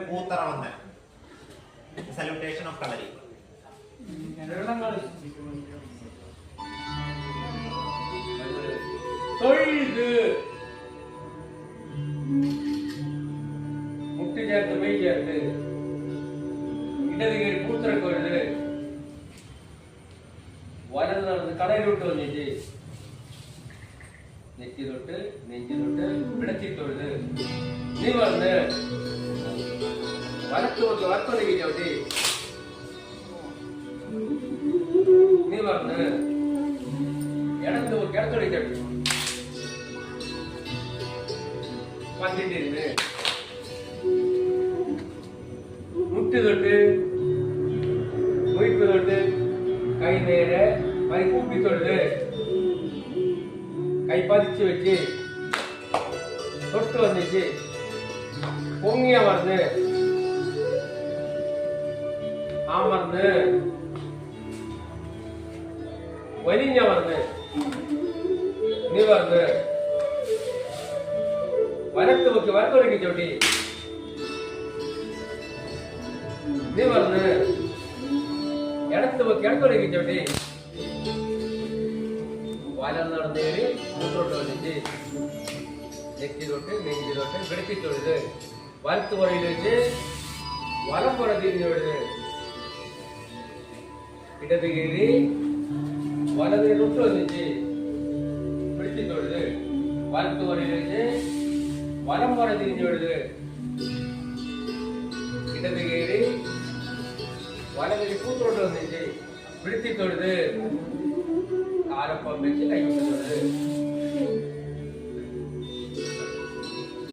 പൂത്തറ വന്ന salutation of കളരി. തൊഴുത് മുട്ടി ചേർത്ത് മെയ് ചേർത്ത് ഇടത് കയറി പൂത്തിറക്കൊഴുത് വലത് നടന്ന് കടയിലോട്ട് വന്നിട്ട് നെറ്റി തൊട്ട് നെഞ്ചി തൊട്ട് പിടച്ചി തൊഴുത് നീ വന്ന് വലത്ത് നോക്കി വലത്തൊടുക്കി ചവിട്ടി നീ വന്ന് ഇടത്ത് നോക്കി ഇടത്തൊടുക്കി ചവിട്ടി വന്നിട്ടിരുന്ന് മുട്ട് തൊട്ട് മൊയ്പ്പ് തൊട്ട് കൈ നേരെ കൈ കൂപ്പി തൊഴുത് കൈ പതിച്ചു വെച്ച് തൊട്ട് വന്നിട്ട് പൊങ്ങിയമർന്ന് അമർന്ന് വലിഞ്ഞമർന്ന് നിവർന്ന് വലത്ത് നോക്കി വലത്തൊടുക്കി ചവിട്ടി നിവർന്ന് ഇടത്ത് നോക്കി ഇടത്തൊടുക്കി ചവിട്ടി വലം നടന്നേറി മുന്നോട്ട് വന്നിട്ട് നെറ്റി തൊട്ട് നെഞ്ചി തൊട്ട് പിടിത്തി തൊഴുത് വലത്ത് പുറയിൽ വെച്ച് വലം പുറ തിരിഞ്ഞു തൊഴുത് ഇടത് കയറി വലതിനെ തൊട്ട് വന്നിട്ട് പിടിത്തി തൊഴുത് വലത്ത് പുറയിൽ വെച്ച് വലം പുറ തിരിഞ്ഞു തൊഴുത് ഇടത് കയറി വലതിന് കൂത്തോട്ട് വന്നിട്ട് പിടിത്തി തൊഴുത് കാലപ്പം വെച്ച് കൈ